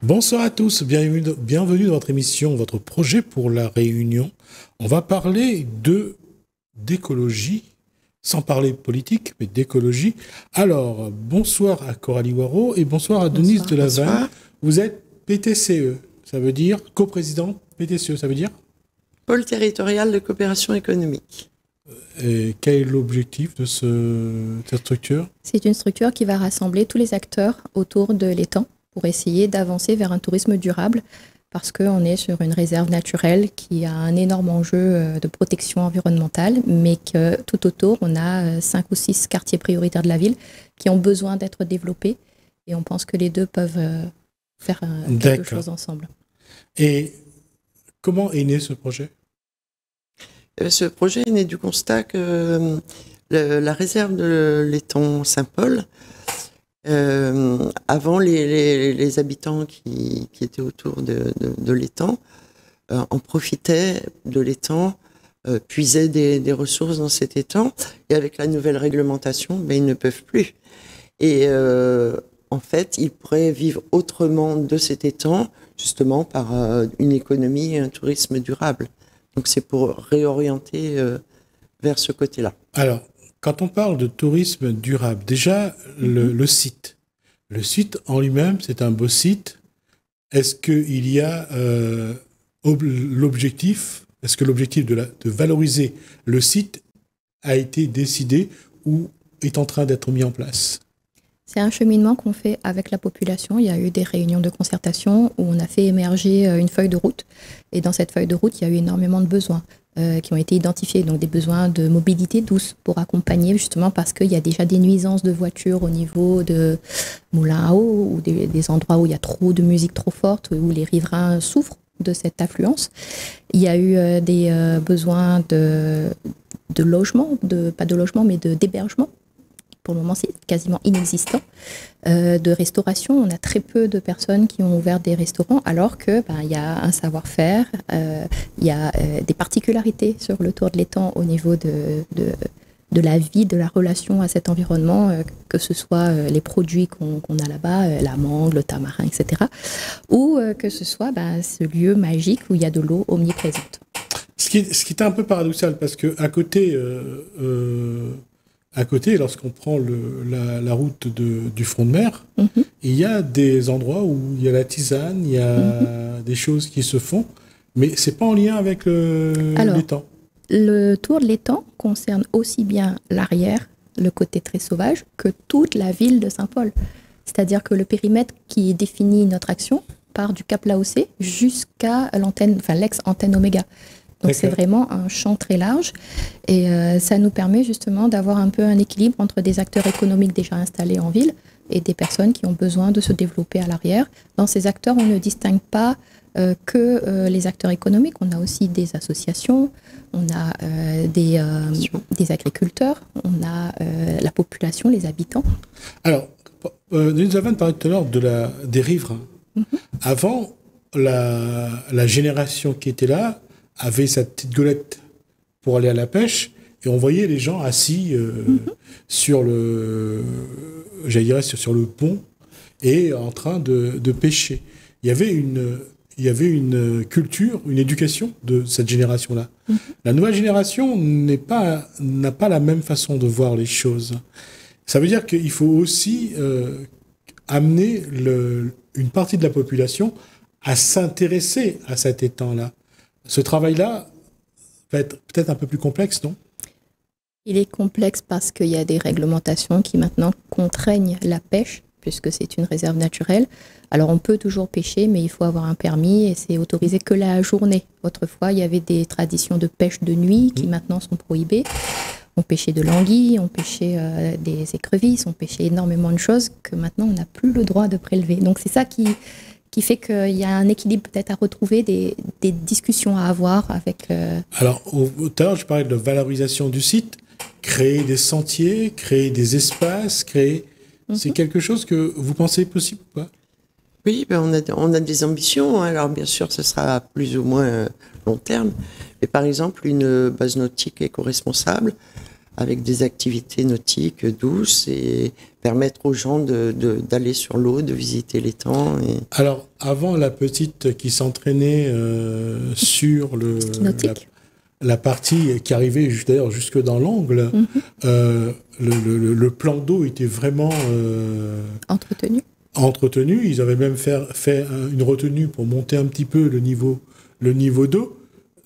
Bonsoir à tous, bienvenue dans votre émission, votre projet pour la Réunion. On va parler d'écologie, sans parler politique, mais d'écologie. Alors, bonsoir à Coralie Waro et bonsoir à Denise Delavanne. Vous êtes PTCE, ça veut dire coprésidente PTCE, ça veut dire Pôle territorial de coopération économique. Et quel est l'objectif de cette structure? C'est une structure qui va rassembler tous les acteurs autour de l'étang pour essayer d'avancer vers un tourisme durable, parce qu'on est sur une réserve naturelle qui a un énorme enjeu de protection environnementale, mais que tout autour, on a 5 ou 6 quartiers prioritaires de la ville qui ont besoin d'être développés, et on pense que les deux peuvent faire quelque chose ensemble. Et comment est né ce projet? Ce projet est né du constat que la réserve de l'étang Saint-Paul, avant, les habitants qui étaient autour de l'étang en profitaient de l'étang, puisaient des ressources dans cet étang, et avec la nouvelle réglementation, ils ne peuvent plus. Et en fait, ils pourraient vivre autrement de cet étang, justement par une économie et un tourisme durable. Donc c'est pour réorienter vers ce côté-là. Alors, quand on parle de tourisme durable, déjà, le site. Le site en lui-même, c'est un beau site. Est-ce qu'il y a l'objectif de valoriser le site a été décidé ou est en train d'être mis en place? C'est un cheminement qu'on fait avec la population. Il y a eu des réunions de concertation où on a fait émerger une feuille de route. Et dans cette feuille de route, il y a eu énormément de besoins qui ont été identifiés. Donc des besoins de mobilité douce pour accompagner, justement parce qu'il y a déjà des nuisances de voitures au niveau de moulins à eau ou des endroits où il y a trop de musique trop forte, où les riverains souffrent de cette affluence. Il y a eu des besoins de logement, pas de logement, mais d'hébergement. Pour le moment, c'est quasiment inexistant. De restauration, on a très peu de personnes qui ont ouvert des restaurants, alors que il y a un savoir-faire, il y a des particularités sur le tour de l'étang au niveau de la vie, de la relation à cet environnement, que ce soit les produits qu'on a là-bas, la mangue, le tamarin, etc., ou que ce soit ce lieu magique où il y a de l'eau omniprésente. Ce qui est un peu paradoxal, parce qu'à côté, lorsqu'on prend la route du front de mer, il y a des endroits où il y a la tisane, il y a des choses qui se font, mais ce n'est pas en lien avec l'étang. Le tour de l'étang concerne aussi bien l'arrière, le côté très sauvage, que toute la ville de Saint-Paul. C'est-à-dire que le périmètre qui définit notre action part du Cap Laocé jusqu'à l'ex-antenne Oméga. Donc c'est vraiment un champ très large, et ça nous permet justement d'avoir un peu un équilibre entre des acteurs économiques déjà installés en ville et des personnes qui ont besoin de se développer à l'arrière. Dans ces acteurs, on ne distingue pas que les acteurs économiques, on a aussi des associations, on a des agriculteurs, on a la population, les habitants. Alors, nous avons parlé tout à l'heure des riverains. Avant, la génération qui était là avait sa petite golette pour aller à la pêche, et on voyait les gens assis sur le pont et en train de pêcher. Il y avait une culture, une éducation de cette génération-là. La nouvelle génération n'a pas la même façon de voir les choses. Ça veut dire qu'il faut aussi amener une partie de la population à s'intéresser à cet étang-là. Ce travail-là va être peut-être un peu plus complexe, non? Il est complexe parce qu'il y a des réglementations qui maintenant contraignent la pêche, puisque c'est une réserve naturelle. Alors on peut toujours pêcher, mais il faut avoir un permis, et c'est autorisé que la journée. Autrefois, il y avait des traditions de pêche de nuit qui maintenant sont prohibées. On pêchait de l'anguille, on pêchait des écrevisses, on pêchait énormément de choses que maintenant on n'a plus le droit de prélever. Donc c'est ça qui fait qu'il y a un équilibre peut-être à retrouver, des discussions à avoir avec... Alors, tout à l'heure, je parlais de valorisation du site, créer des sentiers, créer des espaces, c'est quelque chose que vous pensez possible ou pas? Oui, ben on a des ambitions. Hein. Alors bien sûr, ce sera à plus ou moins long terme. Mais par exemple, une base nautique éco-responsable avec des activités nautiques douces et permettre aux gens d'aller sur l'eau, de visiter l'étang. Et... Alors, avant la petite qui s'entraînait sur la partie qui arrivait d'ailleurs jusque dans l'angle, le plan d'eau était vraiment entretenu. Ils avaient même fait une retenue pour monter un petit peu le niveau d'eau.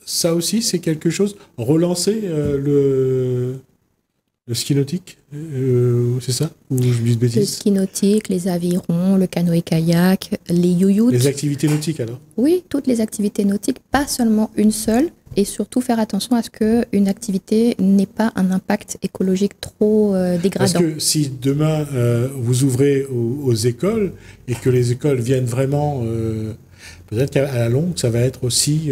Ça aussi, c'est quelque chose. Relancer le ski nautique, c'est ça? Ou je dis de bêtises? Le ski nautique, les avirons, le canoë-kayak, les you-yoots. Les activités nautiques, alors? Oui, toutes les activités nautiques, pas seulement une seule, et surtout faire attention à ce qu'une activité n'ait pas un impact écologique trop dégradant. Parce que si demain, vous ouvrez aux écoles, et que les écoles viennent vraiment... peut-être qu'à la longue, ça va être aussi...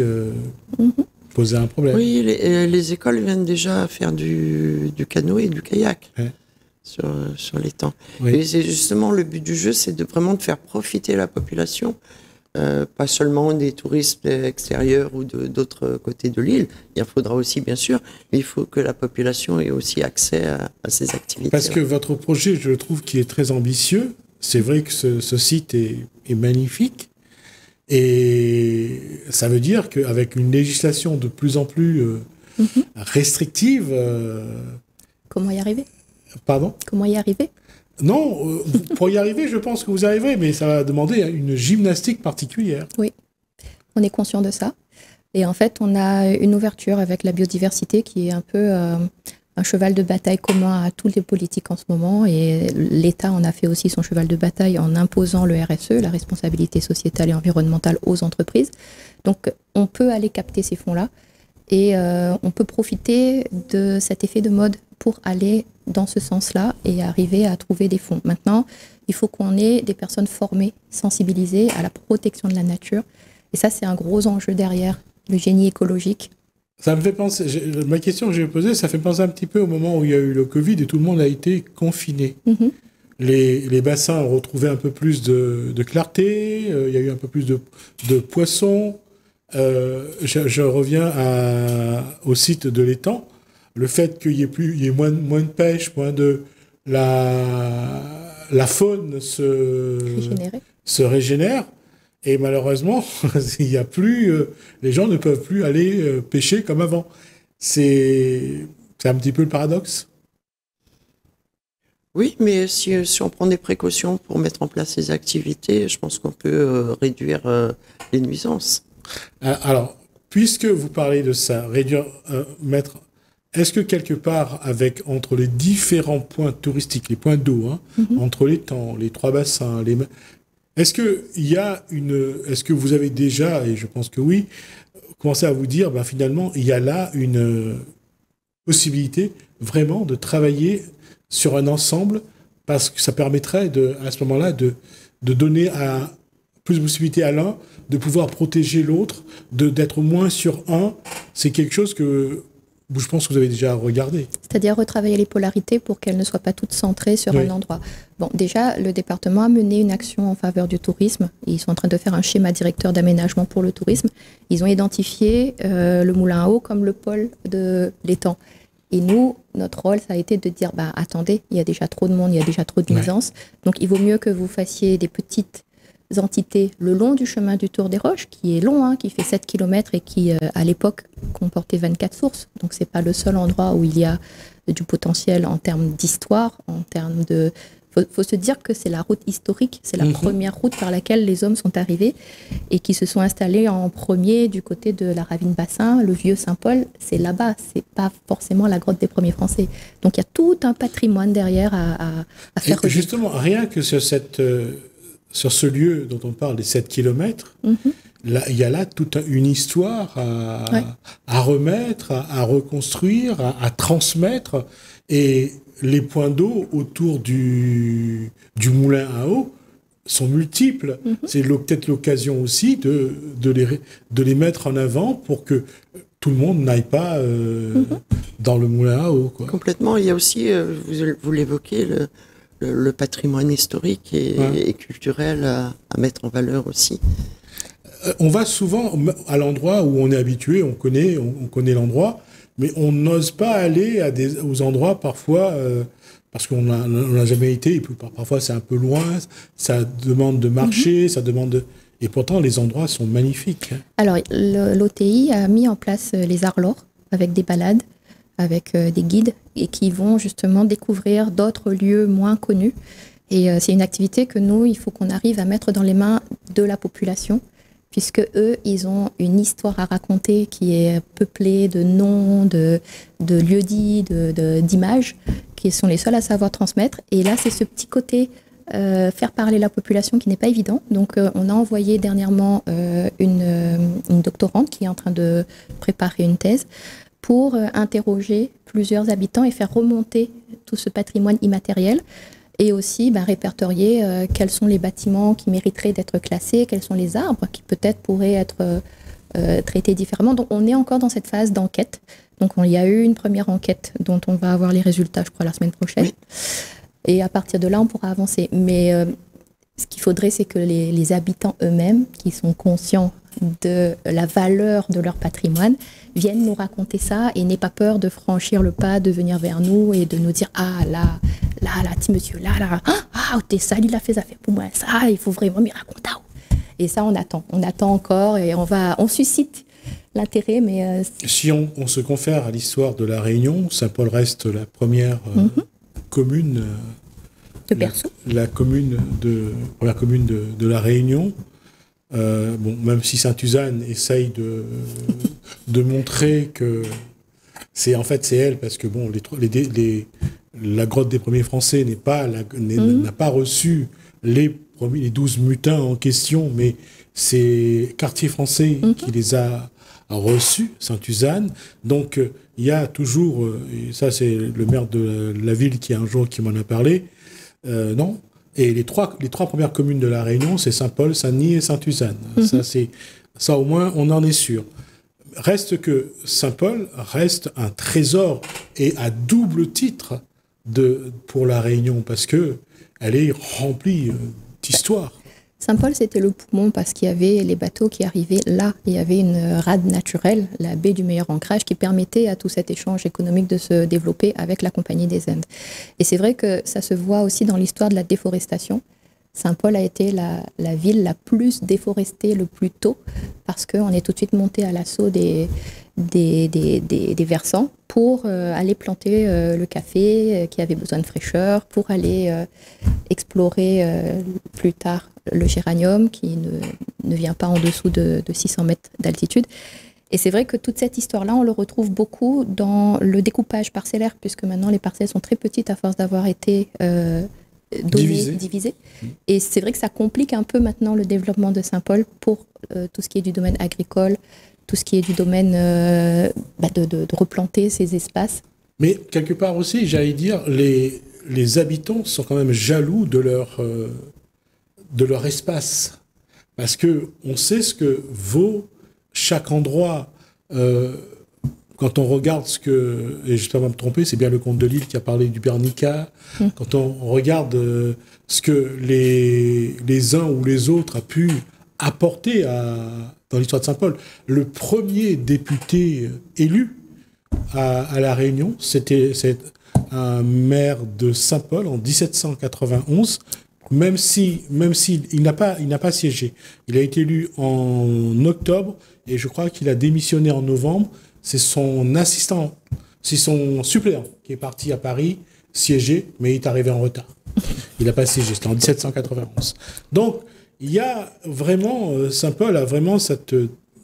poser un problème. Oui, les écoles viennent déjà faire du canoë et du kayak sur l'étang. Oui. Et c'est justement le but du jeu, c'est vraiment de faire profiter la population, pas seulement des touristes extérieurs ou d'autres côtés de l'île. Il en faudra aussi, bien sûr, mais il faut que la population ait aussi accès à ces activités. Parce que votre projet, je trouve qu'il est très ambitieux. C'est vrai que ce site est magnifique. Et ça veut dire qu'avec une législation de plus en plus restrictive... Comment y arriver? Pardon? Comment y arriver? Non, pour y arriver, je pense que vous arriverez, mais ça va demander une gymnastique particulière. Oui, on est conscient de ça. Et en fait, on a une ouverture avec la biodiversité qui est un peu... un cheval de bataille commun à toutes les politiques en ce moment, et l'État en a fait aussi son cheval de bataille en imposant le RSE, la responsabilité sociétale et environnementale, aux entreprises. Donc on peut aller capter ces fonds-là et on peut profiter de cet effet de mode pour aller dans ce sens-là et arriver à trouver des fonds. Maintenant, il faut qu'on ait des personnes formées, sensibilisées à la protection de la nature, et ça c'est un gros enjeu derrière le génie écologique. Ça me fait penser, ma question que j'ai posée, ça fait penser un petit peu au moment où il y a eu le Covid et tout le monde a été confiné. Les bassins ont retrouvé un peu plus de clarté, il y a eu un peu plus de poissons. Je reviens au site de l'étang. Le fait qu'il y ait moins de pêche, moins de... La faune se régénère. Et malheureusement, il y a plus, les gens ne peuvent plus aller pêcher comme avant. C'est un petit peu le paradoxe. Oui, mais si on prend des précautions pour mettre en place ces activités, je pense qu'on peut réduire les nuisances. Alors, puisque vous parlez de ça, réduire, est-ce que quelque part, entre les différents points touristiques, les points d'eau, entre l'étang, les trois bassins, est-ce que vous avez déjà, et je pense que oui, commencé à vous dire, finalement, il y a là une possibilité vraiment de travailler sur un ensemble, parce que ça permettrait à ce moment-là de donner plus de possibilités à l'un, de pouvoir protéger l'autre, d'être moins sur un. C'est quelque chose que je pense que vous avez déjà regardé. C'est-à-dire retravailler les polarités pour qu'elles ne soient pas toutes centrées sur un endroit. Bon, déjà, le département a mené une action en faveur du tourisme. Ils sont en train de faire un schéma directeur d'aménagement pour le tourisme. Ils ont identifié le moulin à eau comme le pôle de l'étang. Et nous, notre rôle, ça a été de dire, attendez, il y a déjà trop de monde, il y a déjà trop de nuisances. Donc, il vaut mieux que vous fassiez des petites entités le long du chemin du Tour des Roches, qui est long, qui fait 7 km et qui, à l'époque, comportait 24 sources. Donc, c'est pas le seul endroit où il y a du potentiel en termes d'histoire, en termes de... Faut se dire que c'est la route historique, c'est la première route par laquelle les hommes sont arrivés et qui se sont installés en premier du côté de la ravine Bassin, le vieux Saint-Paul, c'est là-bas, c'est pas forcément la grotte des premiers Français. Donc, il y a tout un patrimoine derrière à faire. Et justement, rien que sur ce lieu dont on parle, les 7 kilomètres, là, il y a là toute une histoire à remettre, à reconstruire, à transmettre. Et les points d'eau autour du moulin à eau sont multiples. C'est peut-être l'occasion aussi de les mettre en avant pour que tout le monde n'aille pas dans le moulin à eau. Complètement. Il y a aussi, vous l'évoquez, le patrimoine historique et culturel à mettre en valeur aussi. On va souvent à l'endroit où on est habitué, on connaît l'endroit, mais on n'ose pas aller aux endroits parfois parce qu'on n'a jamais été, et puis parfois c'est un peu loin, ça demande de marcher, ça demande et pourtant les endroits sont magnifiques. Alors l'OTI a mis en place les Arlors avec des balades, avec des guides et qui vont justement découvrir d'autres lieux moins connus. Et c'est une activité que nous, il faut qu'on arrive à mettre dans les mains de la population, puisque eux, ils ont une histoire à raconter qui est peuplée de noms, de lieux-dits, d'images, qui sont les seuls à savoir transmettre. Et là, c'est ce petit côté faire parler la population qui n'est pas évident. Donc, on a envoyé dernièrement une doctorante qui est en train de préparer une thèse pour interroger plusieurs habitants et faire remonter tout ce patrimoine immatériel et aussi répertorier quels sont les bâtiments qui mériteraient d'être classés, quels sont les arbres qui peut-être pourraient être traités différemment. Donc on est encore dans cette phase d'enquête. Donc il y a eu une première enquête dont on va avoir les résultats, je crois, la semaine prochaine. Oui. Et à partir de là, on pourra avancer. Mais ce qu'il faudrait, c'est que les habitants eux-mêmes, qui sont conscients de la valeur de leur patrimoine, viennent nous raconter ça et n'aient pas peur de franchir le pas, de venir vers nous et de nous dire « Ah, là, petit monsieur, là, t'es sale, il a fait ça fait pour moi, ça, il faut vraiment m'y raconter. » Et ça, on attend encore et on suscite l'intérêt. Mais si on se confère à l'histoire de la Réunion, Saint-Paul reste la première commune de Berceau. La première commune de la Réunion. Même si Sainte-Suzanne essaye de montrer que c'est elle, parce que la grotte des premiers Français n'a pas reçu les 12 mutins en question, mais c'est Quartier Français qui les a reçus, Sainte-Suzanne. Donc il y a toujours, et ça c'est le maire de la ville qui m'en a parlé, et les trois premières communes de la Réunion, c'est Saint-Paul, Saint-Denis et Sainte-Suzanne. Ça au moins, on en est sûr. Reste que Saint-Paul reste un trésor et à double titre pour la Réunion parce que elle est remplie d'histoire. Saint-Paul, c'était le poumon parce qu'il y avait les bateaux qui arrivaient là. Il y avait une rade naturelle, la baie du meilleur ancrage, qui permettait à tout cet échange économique de se développer avec la Compagnie des Indes. Et c'est vrai que ça se voit aussi dans l'histoire de la déforestation. Saint-Paul a été la ville la plus déforestée le plus tôt parce qu'on est tout de suite monté à l'assaut des versants pour aller planter le café qui avait besoin de fraîcheur, pour aller explorer plus tard le géranium qui ne vient pas en dessous de 600 mètres d'altitude. Et c'est vrai que toute cette histoire-là, on le retrouve beaucoup dans le découpage parcellaire, puisque maintenant les parcelles sont très petites à force d'avoir été divisées. Et c'est vrai que ça complique un peu maintenant le développement de Saint-Paul pour tout ce qui est du domaine agricole, tout ce qui est du domaine de replanter ces espaces. Mais quelque part aussi, j'allais dire, les habitants sont quand même jaloux de leur espace. Parce qu'on sait ce que vaut chaque endroit. Quand on regarde et je ne vais pas me tromper, c'est bien le comte de Lille qui a parlé du Bernica. Quand on regarde ce que les uns ou les autres a pu apporter dans l'histoire de Saint-Paul, le premier député élu à La Réunion, c'est un maire de Saint-Paul en 1791, même s'il n'a pas siégé. Il a été élu en octobre et je crois qu'il a démissionné en novembre. C'est son assistant, c'est son suppléant qui est parti à Paris siéger, mais il est arrivé en retard. Il n'a pas siégé, c'était en 1791. Donc, il y a vraiment, Saint-Paul a vraiment cette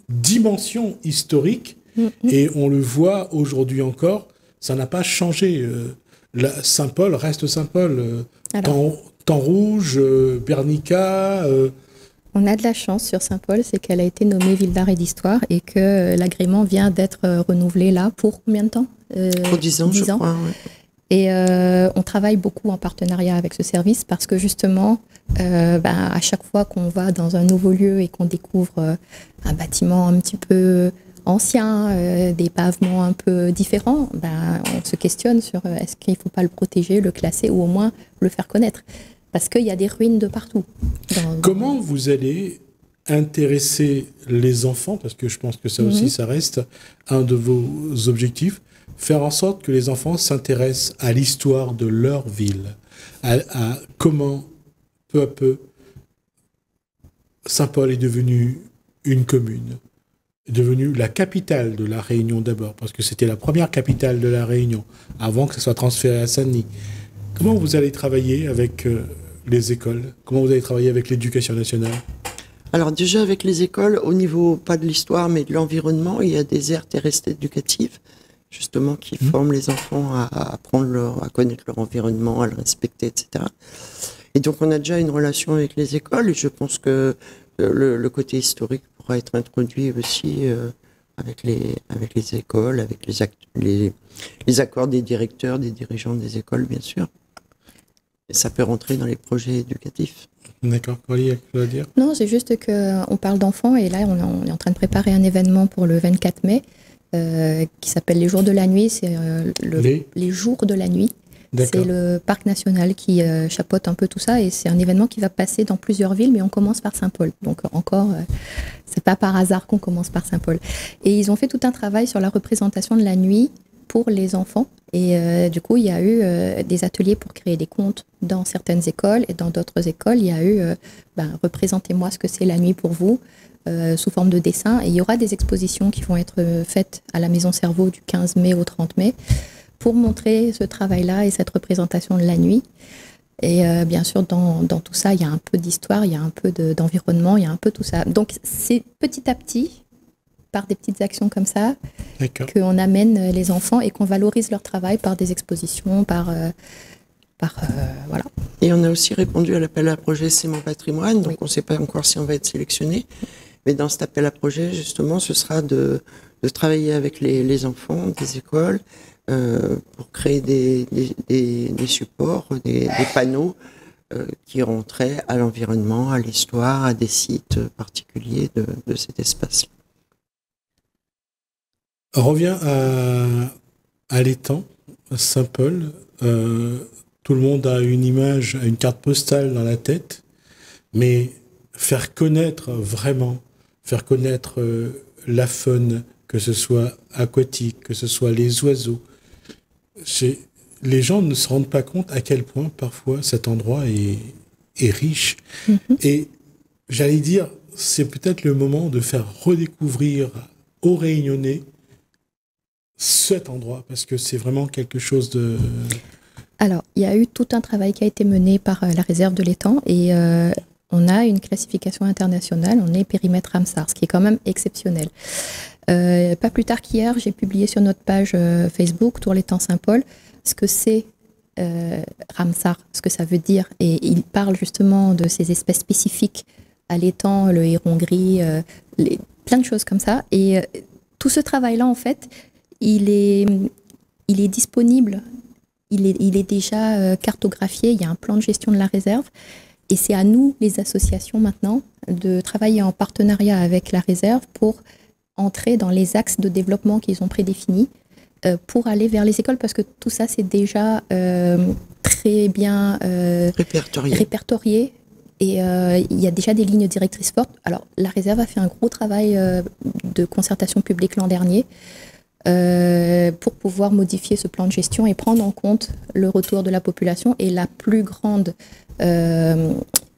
dimension historique et on le voit aujourd'hui encore, ça n'a pas changé. Saint-Paul reste Saint-Paul. Temps rouge, Bernica. On a de la chance sur Saint-Paul, c'est qu'elle a été nommée ville d'art et d'histoire et que l'agrément vient d'être renouvelé là pour combien de temps Pour 10 ans, 10 ans. Crois, ouais. Et on travaille beaucoup en partenariat avec ce service parce que justement, à chaque fois qu'on va dans un nouveau lieu et qu'on découvre un bâtiment un petit peu anciens, des pavements un peu différents, on se questionne sur est-ce qu'il ne faut pas le protéger, le classer ou au moins le faire connaître. Parce qu'il y a des ruines de partout. Comment vous allez intéresser les enfants, parce que je pense que ça aussi, ça reste un de vos objectifs, faire en sorte que les enfants s'intéressent à l'histoire de leur ville, à comment, peu à peu, Saint-Paul est devenu une commune, est devenue la capitale de la Réunion d'abord, parce que c'était la première capitale de la Réunion, avant que ça soit transféré à Saint-Denis. Comment vous allez travailler avec les écoles? Comment vous allez travailler avec l'éducation nationale? Alors déjà avec les écoles, au niveau pas de l'histoire mais de l'environnement, il y a des aires terrestres éducatives, justement qui forment les enfants à apprendre à connaître leur environnement, à le respecter, etc. Et donc on a déjà une relation avec les écoles et je pense que le côté historique pourra être introduit aussi avec les écoles, avec les accords des directeurs, des dirigeants des écoles, bien sûr. Et ça peut rentrer dans les projets éducatifs. D'accord, Coralie, tu vas dire? Non, c'est juste qu'on parle d'enfants et là on est en train de préparer un événement pour le 24 mai qui s'appelle les Jours de la Nuit. C'est les Jours de la Nuit. C'est le parc national qui chapeaute un peu tout ça et c'est un événement qui va passer dans plusieurs villes, mais on commence par Saint-Paul. Donc encore, c'est pas par hasard qu'on commence par Saint-Paul. Et ils ont fait tout un travail sur la représentation de la nuit pour les enfants. Et du coup, il y a eu des ateliers pour créer des contes dans certaines écoles et dans d'autres écoles, il y a eu représentez-moi ce que c'est la nuit pour vous sous forme de dessin. Et il y aura des expositions qui vont être faites à la Maison Cerveau du 15 mai au 30 mai pour montrer ce travail-là et cette représentation de la nuit. Et bien sûr, dans tout ça, il y a un peu d'histoire, il y a un peu d'environnement, il y a un peu tout ça. Donc, c'est petit à petit, par des petites actions comme ça, qu'on amène les enfants et qu'on valorise leur travail par des expositions, voilà. Et on a aussi répondu à l'appel à projet C'est mon patrimoine, donc on ne sait pas encore si on va être sélectionné. Mais dans cet appel à projet, justement, ce sera de travailler avec les enfants des écoles pour créer des supports, des panneaux qui rentraient à l'environnement, à l'histoire, à des sites particuliers de cet espace. On revient à l'étang, à Saint-Paul. Tout le monde a une image, une carte postale dans la tête, mais faire connaître vraiment, la faune, que ce soit aquatique, que ce soit les oiseaux, les gens ne se rendent pas compte à quel point parfois cet endroit est riche. Et j'allais dire, c'est peut-être le moment de faire redécouvrir aux Réunionnais cet endroit, parce que c'est vraiment quelque chose de... Alors, il y a eu tout un travail qui a été mené par la réserve de l'étang et on a une classification internationale, on est périmètre Ramsar, ce qui est quand même exceptionnel. Pas plus tard qu'hier, j'ai publié sur notre page Facebook, Tour l'étang Saint-Paul, ce que c'est Ramsar, ce que ça veut dire. Et il parle justement de ces espèces spécifiques à l'étang, le héron gris, plein de choses comme ça. Et tout ce travail-là, en fait, il est disponible, il est déjà cartographié, il y a un plan de gestion de la réserve. Et c'est à nous, les associations maintenant, de travailler en partenariat avec la réserve pour entrer dans les axes de développement qu'ils ont prédéfinis pour aller vers les écoles, parce que tout ça, c'est déjà très bien répertorié. Et il y a déjà des lignes directrices fortes. Alors, la réserve a fait un gros travail de concertation publique l'an dernier pour pouvoir modifier ce plan de gestion et prendre en compte le retour de la population. Et la plus grande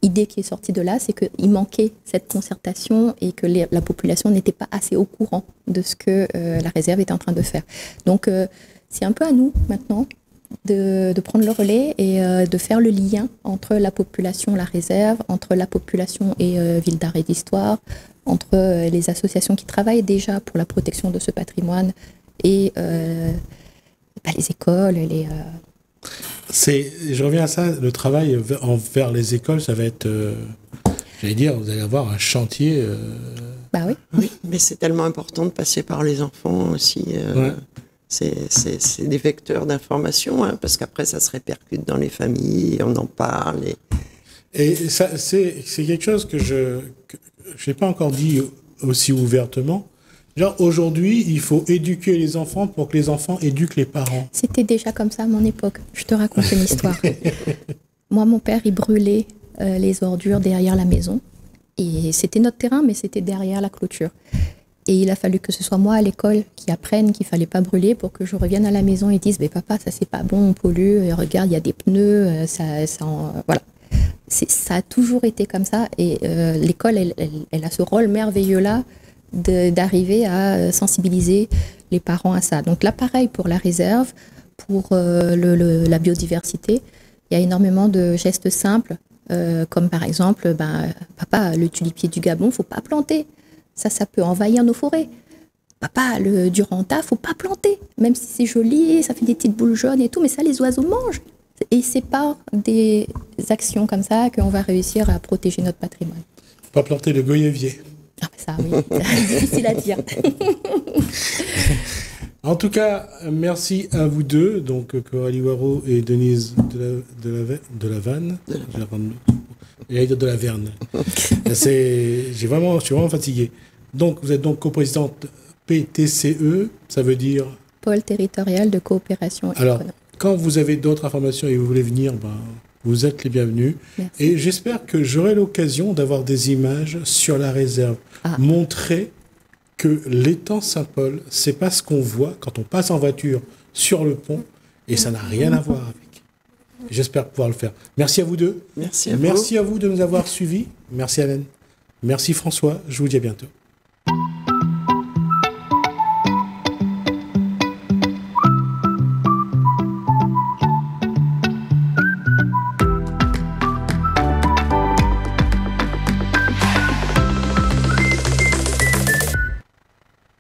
idée qui est sortie de là, c'est qu'il manquait cette concertation et que la population n'était pas assez au courant de ce que la réserve est en train de faire. Donc, c'est un peu à nous maintenant de prendre le relais et de faire le lien entre la population, la réserve, entre la population et Ville d'Art et d'Histoire, entre les associations qui travaillent déjà pour la protection de ce patrimoine et les écoles, je reviens à ça, le travail envers les écoles, ça va être, j'allais dire, vous allez avoir un chantier. Oui, mais c'est tellement important de passer par les enfants aussi. Ouais. C'est des vecteurs d'information, hein, parce qu'après ça se répercute dans les familles, on en parle. Et ça, c'est quelque chose que je n'ai pas encore dit aussi ouvertement, Genre, aujourd'hui, il faut éduquer les enfants pour que les enfants éduquent les parents. C'était déjà comme ça à mon époque. Je te raconte une histoire. Moi, mon père, il brûlait les ordures derrière la maison. Et c'était notre terrain, mais c'était derrière la clôture. Et il a fallu que ce soit moi à l'école qui apprenne qu'il ne fallait pas brûler pour que je revienne à la maison et dise « Papa, ça c'est pas bon, on pollue, et regarde, il y a des pneus, voilà ». Ça a toujours été comme ça. Et l'école, elle a ce rôle merveilleux-là d'arriver à sensibiliser les parents à ça. Donc là, pareil pour la réserve, pour la biodiversité, il y a énormément de gestes simples, comme par exemple, papa, le tulipier du Gabon, faut pas planter. Ça peut envahir nos forêts. Papa, le duranta, faut pas planter. Même si c'est joli, ça fait des petites boules jaunes et tout, mais ça, les oiseaux mangent. Et c'est par des actions comme ça qu'on va réussir à protéger notre patrimoine. Faut pas planter le goyavier. Ah, ça, oui, c'est difficile à dire. En tout cas, merci à vous deux, donc Coralie Waro et Denise de la Vanne. J'allais dire de la Verne. Je suis vraiment fatigué. Donc, vous êtes donc coprésidente PTCE, ça veut dire... Pôle territorial de coopération économique. Alors, quand vous avez d'autres informations et vous voulez venir, vous êtes les bienvenus. Merci. Et j'espère que j'aurai l'occasion d'avoir des images sur la réserve. Montrer que l'étang Saint-Paul, c'est pas ce qu'on voit quand on passe en voiture sur le pont, et ça n'a rien à voir avec. J'espère pouvoir le faire. Merci à vous deux. Merci à vous. Merci à vous de nous avoir suivis. Merci Hélène. Merci François. Je vous dis à bientôt.